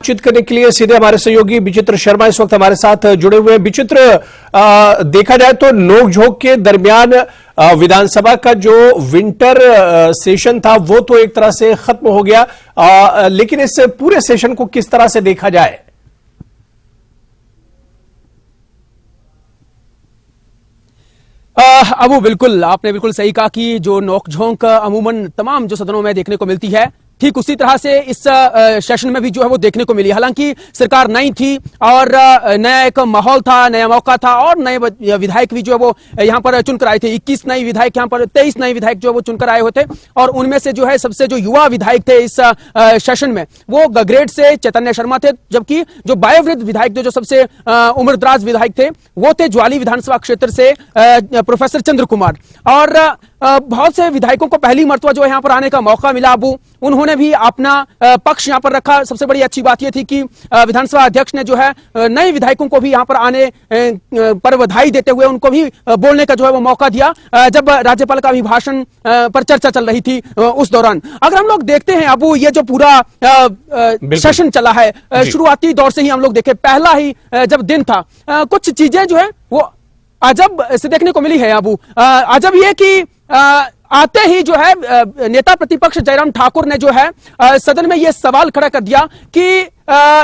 बातचीत करने के लिए सीधे हमारे सहयोगी विचित्र शर्मा इस वक्त हमारे साथ जुड़े हुए हैं। विचित्र, देखा जाए तो नोक-झोंक के दरमियान विधानसभा का जो विंटर सेशन था वो तो एक तरह से खत्म हो गया, लेकिन इस पूरे सेशन को किस तरह से देखा जाए? अबू बिल्कुल, आपने बिल्कुल सही कहा कि जो नोक-झोंक अमूमन तमाम जो सदनों में देखने को मिलती है, ठीक उसी तरह से इस सेशन में भी जो है वो देखने को मिली। हालांकि सरकार नई थी और नया एक माहौल था, नया मौका था और नए विधायक भी जो है वो यहाँ पर चुनकर आए थे। 21 नए विधायक यहाँ पर, 23 नए विधायक जो है वो चुनकर आए होते और उनमें से जो है सबसे जो युवा विधायक थे इस सेशन में वो गगरेट से चैतन्य शर्मा थे, जबकि जो बायोवृद्ध विधायक थे, जो सबसे उम्रदराज विधायक थे, वो थे ज्वाली विधानसभा क्षेत्र से प्रोफेसर चंद्र कुमार। और बहुत से विधायकों को पहली मर्तबा जो है यहाँ पर आने का मौका मिला। अबू उन्होंने भी अपना पक्ष यहाँ पर रखा। सबसे बड़ी अच्छी बात यह थी कि विधानसभा अध्यक्ष ने जो है नए विधायकों को भी यहाँ पर आने पर बधाई देते हुए उनको भी बोलने का जो है वो मौका दिया, जब राज्यपाल का अभिभाषण पर चर्चा चल रही थी उस दौरान। अगर हम लोग देखते हैं अबू, ये जो पूरा सेशन चला है, शुरुआती दौर से ही हम लोग देखें, पहला ही जब दिन था, कुछ चीजें जो है वो अजब से देखने को मिली है। अबू अजब ये कि आते ही जो है नेता प्रतिपक्ष जयराम ठाकुर ने जो है सदन में यह सवाल खड़ा कर दिया कि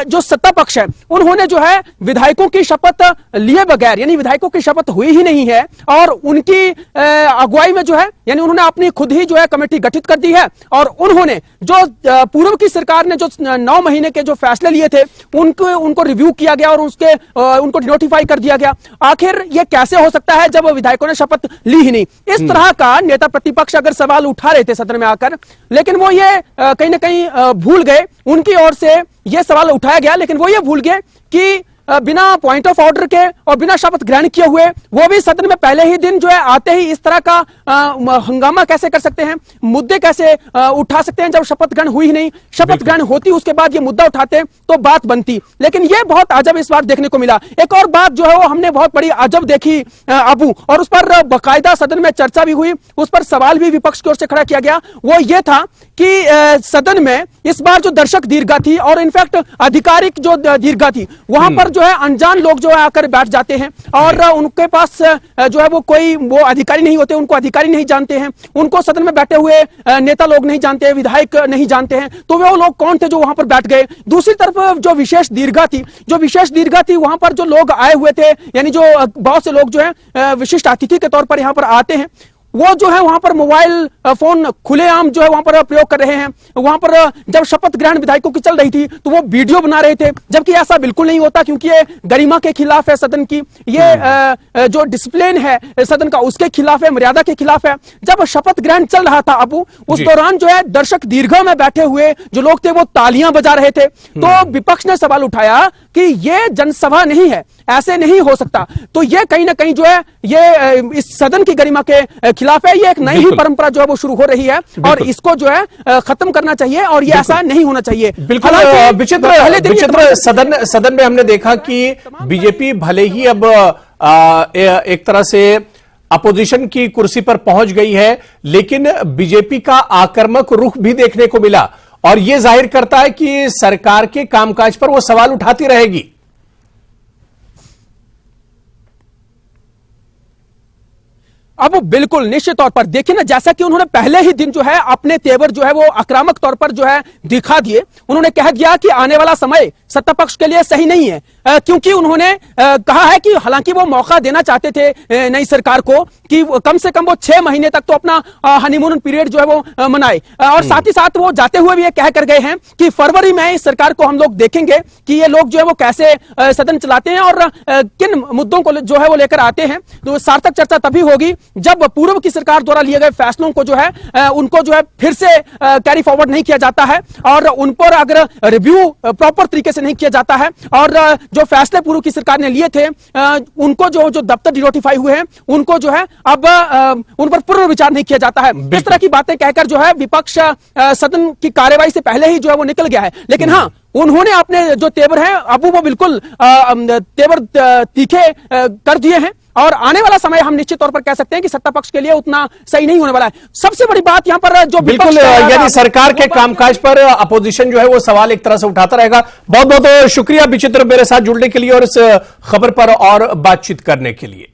जो सत्ता पक्ष है उन्होंने जो है विधायकों की शपथ लिए बगैर, यानी विधायकों की शपथ हुई ही नहीं है और उनकी अगुवाई में जो है, यानी उन्होंने अपनी खुद ही जो है कमेटी गठित कर दी है और उन्होंने जो पूर्व की सरकार ने जो 9 महीने के जो फैसले लिए थे उनको रिव्यू किया गया और उनको नोटिफाई कर दिया गया। आखिर यह कैसे हो सकता है जब विधायकों ने शपथ ली ही नहीं? इस तरह का नेता प्रतिपक्ष अगर सवाल उठा रहे थे सदन में आकर, लेकिन वो ये कहीं ना कहीं भूल गए, उनकी ओर से यह सवाल उठाया गया लेकिन वो ये भूल गए कि बिना पॉइंट ऑफ ऑर्डर के और बिना शपथ ग्रहण किए हुए वो भी सदन में पहले ही दिन जो है आते ही इस तरह का हंगामा कैसे कर सकते हैं, मुद्दे कैसे उठा सकते हैं जब शपथ ग्रहण हुई ही नहीं। शपथ ग्रहण होती उसके बाद ये मुद्दा उठाते तो बात बनती, लेकिन ये बहुत अजब इस बार देखने को मिला। एक और बात जो है वो हमने बहुत बड़ी अजब देखी अबू, और उस पर बाकायदा सदन में चर्चा भी हुई, उस पर सवाल भी विपक्ष की ओर से खड़ा किया गया। वो ये था कि सदन में इस बार जो दर्शक दीर्घा थी और इनफैक्ट आधिकारिक जो दीर्घा थी, वहां पर जो है अनजान लोग जो है आकर बैठ जाते हैं और उनके पास जो है वो कोई वो अधिकारी नहीं होते, उनको अधिकारी नहीं जानते हैं, उनको सदन में बैठे हुए नेता लोग नहीं जानते, विधायक नहीं जानते हैं, तो वो लोग कौन थे जो वहां पर बैठ गए। दूसरी तरफ जो विशेष दीर्घा थी वहां पर जो लोग आए हुए थे, यानी जो बहुत से लोग जो है विशिष्ट अतिथि के तौर पर यहां पर आते हैं, वो जो है वहां पर मोबाइल फोन खुलेआम जो है वहां पर प्रयोग कर रहे हैं। वहां पर जब शपथ ग्रहण विधायकों की चल रही थी तो वो वीडियो बना रहे थे, जबकि ऐसा बिल्कुल नहीं होता, क्योंकि ये गरिमा के खिलाफ है सदन की, ये जो डिसिप्लिन है सदन का उसके खिलाफ है, मर्यादा के खिलाफ है। जब शपथ ग्रहण चल रहा था अबू, उस दौरान जो है दर्शक दीर्घा में बैठे हुए जो लोग थे वो तालियां बजा रहे थे। तो विपक्ष ने सवाल उठाया कि ये जनसभा नहीं है, ऐसे नहीं हो सकता। तो ये कहीं ना कहीं जो है ये इस सदन की गरिमा के खिलाफ है, ये एक नई ही परंपरा जो है वो शुरू हो रही है और इसको जो है खत्म करना चाहिए और ये ऐसा नहीं होना चाहिए। बिल्कुल विचित्र सदन में हमने देखा कि बीजेपी भले ही अब एक तरह से अपोजिशन की कुर्सी पर पहुंच गई है, लेकिन बीजेपी का आक्रामक रुख भी देखने को मिला और यह जाहिर करता है कि सरकार के कामकाज पर वो सवाल उठाती रहेगी। अब बिल्कुल निश्चित तौर पर देखिए ना, जैसा कि उन्होंने पहले ही दिन जो है अपने तेवर जो है वो आक्रामक तौर पर जो है दिखा दिए। उन्होंने कह दिया कि आने वाला समय सत्ता पक्ष के लिए सही नहीं है, क्योंकि उन्होंने कहा है कि हालांकि वो मौका देना चाहते थे नई सरकार को कि कम से कम वो 6 महीने तक तो अपना हनीमून पीरियड जो है वो मनाए, और साथ ही साथ वो जाते हुए भी ये कह कर गए हैं कि फरवरी में इस सरकार को हम लोग देखेंगे कि ये लोग जो है वो कैसे सदन चलाते हैं और किन मुद्दों को जो है वो लेकर आते हैं। तो सार्थक चर्चा तभी होगी जब पूर्व की सरकार द्वारा लिए गए फैसलों को जो है उनको जो है फिर से कैरी फॉरवर्ड नहीं किया जाता है और उन पर अगर रिव्यू प्रॉपर तरीके से नहीं किया जाता है और जो फैसले पूर्व की सरकार ने लिए थे उनको जो दफ्तर डिनोटिफाई हुए हैं उनको जो है अब उन पर पुनर्विचार नहीं किया जाता है। इस तरह की बातें कहकर जो है विपक्ष सदन की कार्यवाही से पहले ही जो है वो निकल गया है। लेकिन हाँ, उन्होंने अपने जो तेवर हैं अबू वो बिल्कुल तेवर तीखे कर दिए हैं और आने वाला समय हम निश्चित तौर पर कह सकते हैं कि सत्ता पक्ष के लिए उतना सही नहीं होने वाला है। सबसे बड़ी बात यहां पर जो बिल्कुल, विपक्ष है, यानी सरकार के कामकाज पर अपोजिशन जो है वो सवाल एक तरह से उठाता रहेगा। बहुत बहुत शुक्रिया विचित्र मेरे साथ जुड़ने के लिए और इस खबर पर और बातचीत करने के लिए।